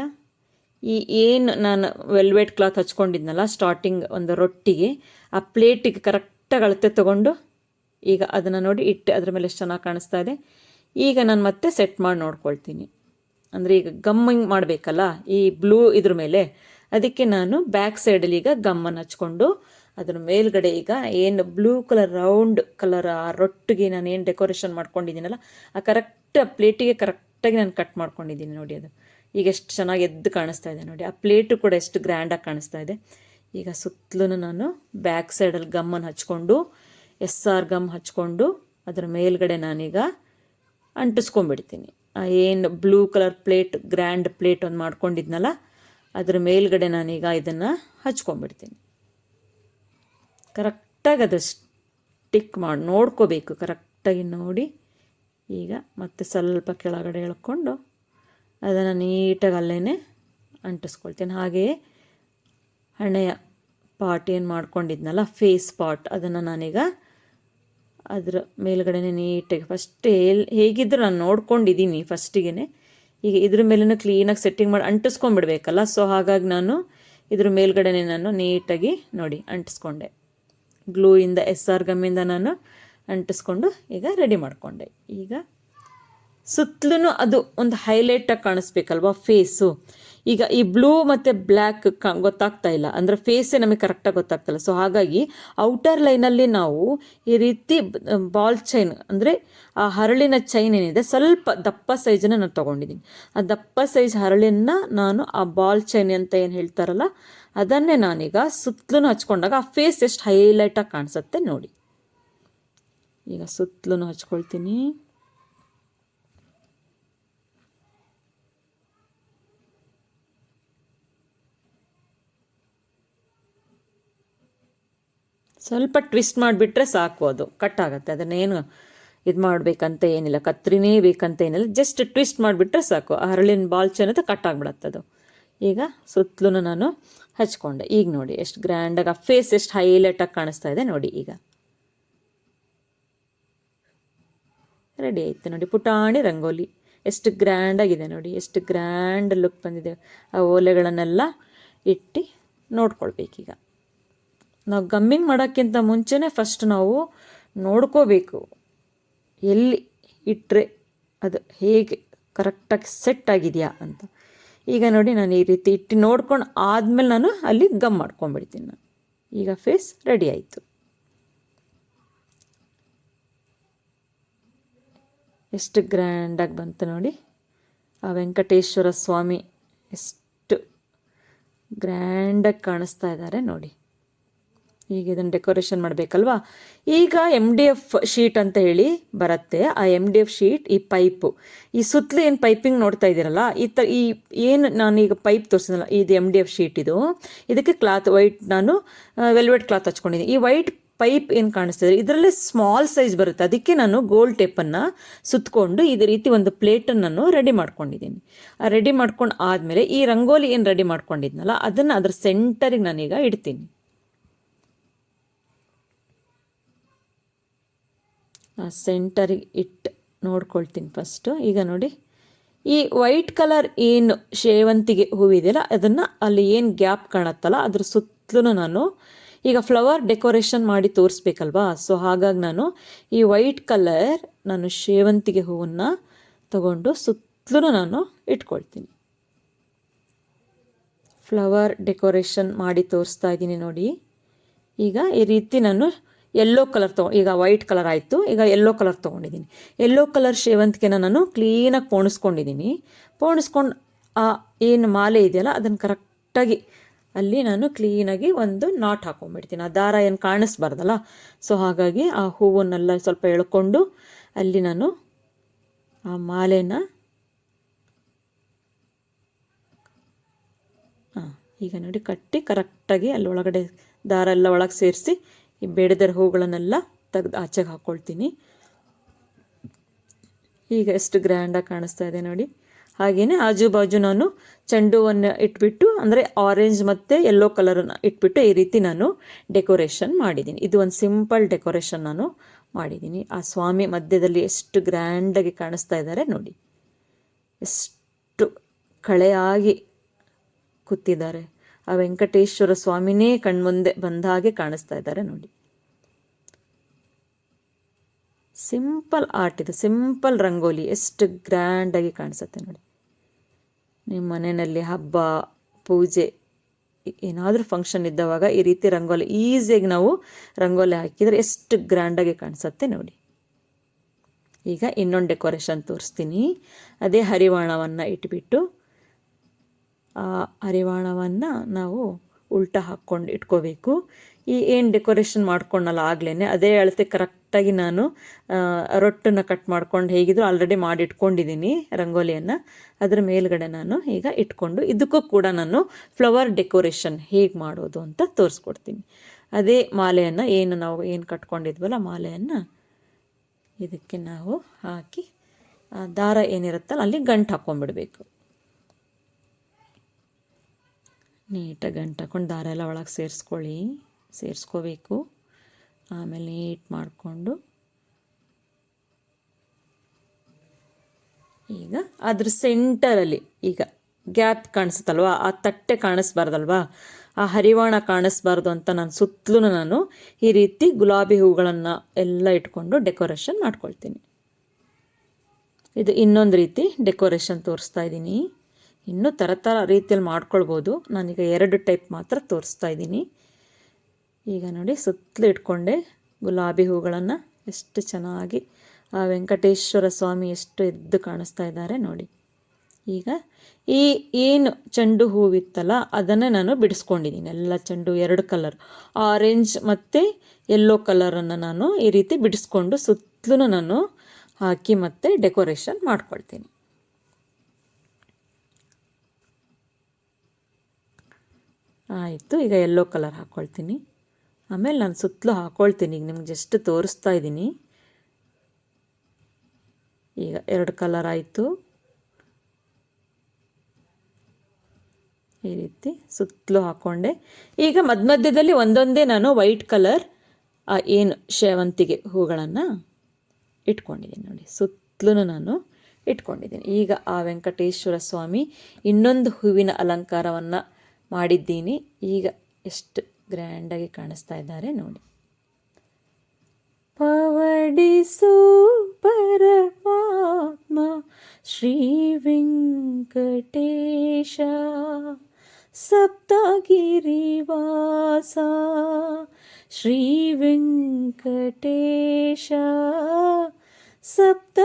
ಈ ಏನು ನಾನು ವೆಲ್ವೆಟ್ ಕ್ಲಾತ್ ಹಚ್ಕೊಂಡಿದ್ನಲ್ಲ ಸ್ಟಾರ್ಟಿಂಗ್ ಒಂದು ರೊಟ್ಟಿಗೆ, ಆ ಪ್ಲೇಟಿಗೆ ಕರೆಕ್ಟಾಗಿ ಅಳತೆ ತೊಗೊಂಡು ಈಗ ಅದನ್ನು ನೋಡಿ ಇಟ್ಟು ಅದ್ರ ಮೇಲೆ ಎಷ್ಟು ಚೆನ್ನಾಗಿ ಕಾಣಿಸ್ತಾ ಇದೆ. ಈಗ ನಾನು ಮತ್ತೆ ಸೆಟ್ ಮಾಡಿ ನೋಡ್ಕೊಳ್ತೀನಿ. ಅಂದರೆ ಈಗ ಗಮ್ಮಿಂಗ್ ಮಾಡಬೇಕಲ್ಲ ಈ ಬ್ಲೂ ಇದ್ರ ಮೇಲೆ, ಅದಕ್ಕೆ ನಾನು ಬ್ಯಾಕ್ ಸೈಡಲ್ಲಿ ಈಗ ಗಮ್ಮನ್ನು ಹಚ್ಕೊಂಡು ಅದ್ರ ಮೇಲ್ಗಡೆ ಈಗ ಏನು ಬ್ಲೂ ಕಲರ್ ರೌಂಡ್ ಕಲರ್ ಆ ರೊಟ್ಟಿಗೆ ನಾನು ಏನು ಡೆಕೋರೇಷನ್ ಮಾಡ್ಕೊಂಡಿದ್ದೀನಲ್ಲ ಆ ಕರೆಕ್ಟ್ ಪ್ಲೇಟಿಗೆ ಕರೆಕ್ಟಾಗಿ ನಾನು ಕಟ್ ಮಾಡ್ಕೊಂಡಿದ್ದೀನಿ ನೋಡಿ. ಅದು ಈಗ ಎಷ್ಟು ಚೆನ್ನಾಗಿ ಎದ್ದು ಕಾಣಿಸ್ತಾ ಇದೆ ನೋಡಿ. ಆ ಪ್ಲೇಟು ಕೂಡ ಎಷ್ಟು ಗ್ರ್ಯಾಂಡಾಗಿ ಕಾಣಿಸ್ತಾ ಇದೆ. ಈಗ ಸುತ್ತಲೂ ನಾನು ಬ್ಯಾಕ್ ಸೈಡಲ್ಲಿ ಗಮ್ಮನ್ನು ಹಚ್ಕೊಂಡು SR ಗಮ್ ಹಚ್ಕೊಂಡು ಅದರ ಮೇಲ್ಗಡೆ ನಾನೀಗ ಅಂಟಿಸ್ಕೊಂಡ್ಬಿಡ್ತೀನಿ. ಏನು blue colour plate grand plate ಒಂದು ಮಾಡ್ಕೊಂಡಿದ್ನಲ್ಲ ಅದ್ರ ಮೇಲ್ಗಡೆ ನಾನೀಗ ಇದನ್ನು ಹಚ್ಕೊಂಡ್ಬಿಡ್ತೀನಿ. ಕರೆಕ್ಟಾಗಿ ಅದು ಸ್ಟಿಕ್ ಮಾಡಿ ನೋಡ್ಕೋಬೇಕು, ಕರೆಕ್ಟಾಗಿ ನೋಡಿ. ಈಗ ಮತ್ತೆ ಸ್ವಲ್ಪ ಕೆಳಗಡೆ ಎಳ್ಕೊಂಡು ಅದನ್ನು ನೀಟಾಗಿ ಅಲ್ಲೇ ಅಂಟಿಸ್ಕೊಳ್ತೀನಿ. ಹಾಗೆಯೇ ಹಣೆಯ ಪಾಟ್ ಏನು ಮಾಡ್ಕೊಂಡಿದ್ನಲ್ಲ ಫೇಸ್ ಪಾಟ್ ಅದನ್ನು ನಾನೀಗ ಅದರ ಮೇಲ್ಗಡೆ ನೀಟಾಗಿ ಫಸ್ಟ್ ಹೇಗಿದ್ದರೂ ನಾನು ನೋಡ್ಕೊಂಡಿದ್ದೀನಿ ಫಸ್ಟಿಗೆ. ಈಗ ಇದ್ರ ಮೇಲೂ ಕ್ಲೀನಾಗಿ ಸೆಟ್ಟಿಂಗ್ ಮಾಡಿ ಅಂಟಿಸ್ಕೊಂಡ್ಬಿಡ್ಬೇಕಲ್ಲ, ಸೊ ಹಾಗಾಗಿ ನಾನು ಇದ್ರ ಮೇಲ್ಗಡೆ ನಾನು ನೀಟಾಗಿ ನೋಡಿ ಅಂಟಿಸ್ಕೊಂಡೆ. ಗ್ಲೂಯಿಂದ SR ಗಮ್ಮಿಂದ ನಾನು ಅಂಟಿಸ್ಕೊಂಡು ಈಗ ರೆಡಿ ಮಾಡಿಕೊಂಡೆ. ಈಗ ಸುತ್ತಲೂ ಅದು ಒಂದು ಹೈಲೈಟಾಗಿ ಕಾಣಿಸ್ಬೇಕಲ್ವ ಫೇಸು. ಈಗ ಈ ಬ್ಲೂ ಮತ್ತು ಬ್ಲ್ಯಾಕ್ ಗೊತ್ತಾಗ್ತಾ ಇಲ್ಲ, ಅಂದರೆ ಫೇಸೇ ನಮಗೆ ಕರೆಕ್ಟಾಗಿ ಗೊತ್ತಾಗ್ತಾಯಿಲ್ಲ. ಸೊ ಹಾಗಾಗಿ ಔಟರ್ ಲೈನಲ್ಲಿ ನಾವು ಈ ರೀತಿ ಬಾಲ್ ಚೈನ್ ಅಂದರೆ ಆ ಹರಳಿನ ಚೈನ್ ಏನಿದೆ ಸ್ವಲ್ಪ ದಪ್ಪ ಸೈಜನ್ನು ನಾನು ತೊಗೊಂಡಿದ್ದೀನಿ. ಆ ದಪ್ಪ ಸೈಜ್ ಹರಳನ್ನು ನಾನು ಆ ಬಾಲ್ ಚೈನ್ ಅಂತ ಏನು ಹೇಳ್ತಾರಲ್ಲ ಅದನ್ನೇ ನಾನೀಗ ಸುತ್ತಲೂ ಹಚ್ಕೊಂಡಾಗ ಆ ಫೇಸ್ ಎಷ್ಟು ಹೈಲೈಟಾಗಿ ಕಾಣಿಸುತ್ತೆ ನೋಡಿ. ಈಗ ಸುತ್ತಲೂ ಹಚ್ಕೊಳ್ತೀನಿ. ಸ್ವಲ್ಪ ಟ್ವಿಸ್ಟ್ ಮಾಡಿಬಿಟ್ರೆ ಸಾಕು, ಅದು ಕಟ್ ಆಗುತ್ತೆ. ಅದನ್ನೇನು ಇದು ಮಾಡಬೇಕಂತ ಏನಿಲ್ಲ, ಕತ್ರಿನೇ ಬೇಕಂತ ಏನಿಲ್ಲ, ಜಸ್ಟ್ ಟ್ವಿಸ್ಟ್ ಮಾಡಿಬಿಟ್ರೆ ಸಾಕು. ಆ ಹರಳಿನ ಬಾಲ್ ಚೈನ್ ಅಂತ ಕಟ್ ಆಗಿಬಿಡತ್ತೆ ಅದು. ಈಗ ಸುತ್ತಲೂ ನಾನು ಹಚ್ಕೊಂಡೆ. ಈಗ ನೋಡಿ ಎಷ್ಟು ಗ್ರ್ಯಾಂಡಾಗಿ ಆ ಫೇಸ್ ಎಷ್ಟು ಹೈಲೈಟಾಗಿ ಕಾಣಿಸ್ತಾ ಇದೆ ನೋಡಿ. ಈಗ ರೆಡಿ ಆಯಿತು ನೋಡಿ, ಪುಟಾಣಿ ರಂಗೋಲಿ ಎಷ್ಟು ಗ್ರ್ಯಾಂಡಾಗಿದೆ ನೋಡಿ, ಎಷ್ಟು ಗ್ರ್ಯಾಂಡ್ ಲುಕ್ ಬಂದಿದೆ. ಆ ಓಲೆಗಳನ್ನೆಲ್ಲ ಇಟ್ಟು ನೋಡ್ಕೊಳ್ಬೇಕೀಗ. ನಾವು ಗಮ್ಮಿಂಗ್ ಮಾಡೋಕ್ಕಿಂತ ಮುಂಚೆನೇ ಫಸ್ಟ್ ನಾವು ನೋಡ್ಕೋಬೇಕು ಎಲ್ಲಿ ಇಟ್ಟರೆ ಅದು ಹೇಗೆ ಕರೆಕ್ಟಾಗಿ ಸೆಟ್ ಆಗಿದೆಯಾ ಅಂತ. ಈಗ ನೋಡಿ ನಾನು ಈ ರೀತಿ ಇಟ್ಟು ನೋಡ್ಕೊಂಡು ಆದಮೇಲೆ ನಾನು ಅಲ್ಲಿ ಗಮ್ ಮಾಡ್ಕೊಂಡ್ಬಿಡ್ತೀನಿ ನಾನು. ಈಗ ಫೇಸ್ ರೆಡಿ ಆಯಿತು. ಎಷ್ಟು ಗ್ರ್ಯಾಂಡಾಗಿ ಬಂತು ನೋಡಿ. ಆ ವೆಂಕಟೇಶ್ವರ ಸ್ವಾಮಿ ಎಷ್ಟು ಗ್ರ್ಯಾಂಡಾಗಿ ಕಾಣಿಸ್ತಾ ಇದ್ದಾರೆ ನೋಡಿ. ಈಗ ಇದನ್ನು ಡೆಕೋರೇಷನ್ ಮಾಡಬೇಕಲ್ವಾ. ಈಗ MDF ಶೀಟ್ ಅಂತ ಹೇಳಿ ಬರುತ್ತೆ. ಆ MDF ಶೀಟ್ ಈ ಪೈಪು ಈ ಸುತ್ತಲೂ ಏನು ಪೈಪಿಂಗ್ ನೋಡ್ತಾ ಇದ್ದೀರಲ್ಲ ಈ ಏನು ನಾನೀಗ ಪೈಪ್ ತೋರಿಸಿದ್ನಲ್ಲ ಇದು MDF ಶೀಟ್. ಇದಕ್ಕೆ ಕ್ಲಾತ್ ವೈಟ್ ನಾನು ವೆಲ್ವೆಟ್ ಕ್ಲಾತ್ ಹಚ್ಕೊಂಡಿದ್ದೀನಿ. ಈ ವೈಟ್ ಪೈಪ್ ಏನು ಕಾಣಿಸ್ತಿದೆ ಇದರಲ್ಲೇ ಸ್ಮಾಲ್ ಸೈಜ್ ಬರುತ್ತೆ, ಅದಕ್ಕೆ ನಾನು ಗೋಲ್ಡ್ ಟೇಪನ್ನು ಸುತ್ತಕೊಂಡು ಇದೇ ರೀತಿ ಒಂದು ಪ್ಲೇಟನ್ನು ನಾನು ರೆಡಿ ಮಾಡ್ಕೊಂಡಿದ್ದೀನಿ. ಆ ರೆಡಿ ಮಾಡ್ಕೊಂಡು ಆದಮೇಲೆ ಈ ರಂಗೋಲಿ ಏನು ರೆಡಿ ಮಾಡ್ಕೊಂಡಿದ್ನಲ್ಲ ಅದನ್ನು ಅದರ ಸೆಂಟರಿಗೆ ನಾನೀಗ ಇಡ್ತೀನಿ. ಸೆಂಟರಿಗೆ ಇಟ್ಟು ನೋಡ್ಕೊಳ್ತೀನಿ ಫಸ್ಟು. ಈಗ ನೋಡಿ ಈ ವೈಟ್ ಕಲರ್ ಏನು ಸೇವಂತಿಗೆ ಹೂವಿದೆಯಲ್ಲ ಅದನ್ನು ಅಲ್ಲಿ ಏನು ಗ್ಯಾಪ್ ಕಾಣುತ್ತಲ್ಲ ಅದ್ರ ಸುತ್ತಲೂ ನಾನು ಈಗ ಫ್ಲವರ್ ಡೆಕೋರೇಷನ್ ಮಾಡಿ ತೋರಿಸ್ಬೇಕಲ್ವಾ. ಸೊ ಹಾಗಾಗಿ ನಾನು ಈ ವೈಟ್ ಕಲರ್ ನಾನು ಸೇವಂತಿಗೆ ಹೂವನ್ನು ತಗೊಂಡು ಸುತ್ತಲೂ ನಾನು ಇಟ್ಕೊಳ್ತೀನಿ. ಫ್ಲವರ್ ಡೆಕೋರೇಷನ್ ಮಾಡಿ ತೋರಿಸ್ತಾ ಇದ್ದೀನಿ ನೋಡಿ. ಈಗ ಈ ರೀತಿ ನಾನು ಯೆಲ್ಲೋ ಕಲರ್ ಈಗ ವೈಟ್ ಕಲರ್ ಆಯಿತು, ಈಗ ಯೆಲ್ಲೋ ಕಲರ್ ತೊಗೊಂಡಿದ್ದೀನಿ. ಯೆಲ್ಲೋ ಕಲರ್ ಸೇವಂತಿಗೆನ ನಾನು ಕ್ಲೀನಾಗಿ ಪೋಣಿಸ್ಕೊಂಡಿದ್ದೀನಿ. ಪೋಣಿಸ್ಕೊಂಡು ಆ ಏನು ಮಾಲೆ ಇದೆಯಲ್ಲ ಅದನ್ನು ಕರೆಕ್ಟಾಗಿ ಅಲ್ಲಿ ನಾನು ಕ್ಲೀನಾಗಿ ಒಂದು ನಾಟ್ ಹಾಕೊಂಡ್ಬಿಡ್ತೀನಿ. ಆ ದಾರ ಏನು ಕಾಣಿಸ್ಬಾರ್ದಲ್ಲ, ಸೊ ಹಾಗಾಗಿ ಆ ಹೂವನ್ನೆಲ್ಲ ಸ್ವಲ್ಪ ಎಳ್ಕೊಂಡು ಅಲ್ಲಿ ನಾನು ಆ ಮಾಲೆನ ಈಗ ನೋಡಿ ಕಟ್ಟಿ ಕರೆಕ್ಟಾಗಿ ಅಲ್ಲಿ ಒಳಗಡೆ ದಾರ ಎಲ್ಲ ಒಳಗೆ ಸೇರಿಸಿ ಈ ಬೇಡದರ ಹೂಗಳನ್ನೆಲ್ಲ ತೆಗೆದು ಆಚೆಗೆ ಹಾಕ್ಕೊಳ್ತೀನಿ. ಈಗ ಎಷ್ಟು ಗ್ರ್ಯಾಂಡಾಗಿ ಕಾಣಿಸ್ತಾ ಇದೆ ನೋಡಿ. ಹಾಗೆಯೇ ಆಜು ಬಾಜು ನಾನು ಚೆಂಡುವನ್ನು ಇಟ್ಬಿಟ್ಟು, ಅಂದರೆ ಆರೆಂಜ್ ಮತ್ತು ಯೆಲ್ಲೋ ಕಲರನ್ನು ಇಟ್ಬಿಟ್ಟು ಈ ರೀತಿ ನಾನು ಡೆಕೋರೇಷನ್ ಮಾಡಿದ್ದೀನಿ. ಇದು ಒಂದು ಸಿಂಪಲ್ ಡೆಕೋರೇಷನ್ ನಾನು ಮಾಡಿದ್ದೀನಿ. ಆ ಸ್ವಾಮಿ ಮಧ್ಯದಲ್ಲಿ ಎಷ್ಟು ಗ್ರ್ಯಾಂಡಾಗಿ ಕಾಣಿಸ್ತಾ ಇದ್ದಾರೆ ನೋಡಿ, ಎಷ್ಟು ಕಳೆಯಾಗಿ ಕೂತಿದ್ದಾರೆ. ಆ ವೆಂಕಟೇಶ್ವರ ಸ್ವಾಮಿನೇ ಕಣ್ಮುಂದೆ ಬಂದ ಹಾಗೆ ಕಾಣಿಸ್ತಾ ಇದ್ದಾರೆ ನೋಡಿ. ಸಿಂಪಲ್ ಆರ್ಟ್ ಇದು, ಸಿಂಪಲ್ ರಂಗೋಲಿ ಎಷ್ಟು ಗ್ರ್ಯಾಂಡಾಗಿ ಕಾಣಿಸುತ್ತೆ ನೋಡಿ. ನಿಮ್ಮ ಮನೆಯಲ್ಲಿ ಹಬ್ಬ, ಪೂಜೆ, ಏನಾದರೂ ಫಂಕ್ಷನ್ ಇದ್ದವಾಗ ಈ ರೀತಿ ರಂಗೋಲಿ ಈಸಿಯಾಗಿ ನಾವು ರಂಗೋಲಿ ಹಾಕಿದರೆ ಎಷ್ಟು ಗ್ರ್ಯಾಂಡಾಗಿ ಕಾಣಿಸುತ್ತೆ ನೋಡಿ. ಈಗ ಇನ್ನೊಂದು ಡೆಕೋರೇಷನ್ ತೋರಿಸ್ತೀನಿ. ಅದೇ ಹರಿವಾಣವನ್ನು ಇಟ್ಬಿಟ್ಟು, ಆ ಹರಿವಾಣವನ್ನು ನಾವು ಉಲ್ಟಾ ಹಾಕ್ಕೊಂಡು ಇಟ್ಕೋಬೇಕು. ಈ ಏನು ಡೆಕೋರೇಷನ್ ಮಾಡ್ಕೊಂಡಲ್ಲ ಆಗಲೇ, ಅದೇ ಅಳತೆ ಕರೆಕ್ಟಾಗಿ ನಾನು ರೊಟ್ಟನ್ನು ಕಟ್ ಮಾಡ್ಕೊಂಡು ಹೇಗಿದ್ರು ಆಲ್ರೆಡಿ ಮಾಡಿ ಇಟ್ಕೊಂಡಿದ್ದೀನಿ ರಂಗೋಲಿಯನ್ನು. ಅದರ ಮೇಲ್ಗಡೆ ನಾನು ಈಗ ಇಟ್ಕೊಂಡು, ಇದಕ್ಕೂ ಕೂಡ ನಾನು ಫ್ಲವರ್ ಡೆಕೋರೇಷನ್ ಹೇಗೆ ಮಾಡೋದು ಅಂತ ತೋರಿಸ್ಕೊಡ್ತೀನಿ. ಅದೇ ಮಾಲೆಯನ್ನು ನಾವು ಏನು ಕಟ್ಕೊಂಡಿದ್ವಲ್ಲ ಮಾಲೆಯನ್ನು ಇದಕ್ಕೆ ನಾವು ಹಾಕಿ ದಾರ ಏನಿರುತ್ತಲ್ಲ ಅಲ್ಲಿ ಗಂಟು ಹಾಕ್ಕೊಂಡ್ಬಿಡ್ಬೇಕು. ನೀಟಾಗಿ ಗಂಟು ಹಾಕ್ಕೊಂಡು ದಾರ ಎಲ್ಲ ಒಳಗೆ ಸೇರಿಸ್ಕೋಬೇಕು. ಆಮೇಲೆ ನೀಟ್ ಮಾಡಿಕೊಂಡು ಈಗ ಅದ್ರ ಸೆಂಟರಲ್ಲಿ ಈಗ ಗ್ಯಾಪ್ ಕಾಣಿಸುತ್ತಲ್ವ, ಆ ತಟ್ಟೆ ಕಾಣಿಸ್ಬಾರ್ದಲ್ವಾ, ಆ ಹರಿವಾಣ ಕಾಣಿಸ್ಬಾರ್ದು ಅಂತ ನಾನು ಸುತ್ತಲೂ ನಾನು ಈ ರೀತಿ ಗುಲಾಬಿ ಹೂಗಳನ್ನು ಎಲ್ಲ ಇಟ್ಕೊಂಡು ಡೆಕೋರೇಷನ್ ಮಾಡ್ಕೊಳ್ತೀನಿ. ಇದು ಇನ್ನೊಂದು ರೀತಿ ಡೆಕೋರೇಷನ್ ತೋರಿಸ್ತಾ ಇದ್ದೀನಿ. ಇನ್ನೂ ಥರ ಥರ ರೀತಿಯಲ್ಲಿ ಮಾಡ್ಕೊಳ್ಬೋದು. ನಾನೀಗ 2 ಟೈಪ್ ಮಾತ್ರ ತೋರಿಸ್ತಾ ಇದ್ದೀನಿ. ಈಗ ನೋಡಿ ಸುತ್ತಲೂ ಇಟ್ಕೊಂಡೆ ಗುಲಾಬಿ ಹೂಗಳನ್ನು. ಎಷ್ಟು ಚೆನ್ನಾಗಿ ಆ ವೆಂಕಟೇಶ್ವರ ಸ್ವಾಮಿ ಎಷ್ಟು ಎದ್ದು ಕಾಣಿಸ್ತಾ ಇದ್ದಾರೆ ನೋಡಿ. ಈಗ ಈ ಏನು ಚೆಂಡು ಹೂವಿತ್ತಲ್ಲ ಅದನ್ನು ನಾನು ಬಿಡಿಸ್ಕೊಂಡಿದ್ದೀನಿ. ಎಲ್ಲ ಚೆಂಡು 2 ಕಲರ್, ಆರೆಂಜ್ ಮತ್ತು ಯೆಲ್ಲೋ ಕಲರನ್ನು ನಾನು ಈ ರೀತಿ ಬಿಡಿಸ್ಕೊಂಡು ಸುತ್ತಲೂ ನಾನು ಹಾಕಿ ಮತ್ತೆ ಡೆಕೋರೇಷನ್ ಮಾಡ್ಕೊಳ್ತೀನಿ. ಆಯಿತು, ಈಗ ಯೆಲ್ಲೋ ಕಲರ್ ಹಾಕ್ಕೊಳ್ತೀನಿ. ಆಮೇಲೆ ನಾನು ಸುತ್ತಲೂ ಹಾಕ್ಕೊಳ್ತೀನಿ. ಈಗ ನಿಮ್ಗೆ ಜಸ್ಟ್ ತೋರಿಸ್ತಾ ಇದ್ದೀನಿ. ಈಗ 2 ಕಲರ್ ಆಯಿತು. ಈ ರೀತಿ ಸುತ್ತಲೂ ಹಾಕ್ಕೊಂಡೆ. ಈಗ ಮಧ್ಯದಲ್ಲಿ ಒಂದೊಂದೇ ನಾನು ವೈಟ್ ಕಲರ್ ಏನು ಸೇವಂತಿಗೆ ಹೂಗಳನ್ನು ಇಟ್ಕೊಂಡಿದ್ದೀನಿ ನೋಡಿ. ಸುತ್ತಲೂ ನಾನು ಇಟ್ಕೊಂಡಿದ್ದೀನಿ. ಈಗ ಆ ವೆಂಕಟೇಶ್ವರ ಸ್ವಾಮಿ ಇನ್ನೊಂದು ಹೂವಿನ ಅಲಂಕಾರವನ್ನು ಮಾಡಿದ್ದೀನಿ. ಈಗ ಎಷ್ಟು ಗ್ರ್ಯಾಂಡಾಗಿ ಕಾಣಿಸ್ತಾ ಇದ್ದಾರೆ ನೋಡಿ. ಪವಡಿಸು ಪರಮಾತ್ಮ ಶ್ರೀ ವೆಂಕಟೇಶ, ಸಪ್ತಗಿರಿವಾಸ ಶ್ರೀ ವೆಂಕಟೇಶ, ಸಪ್ತಗಿರಿವಾಸ.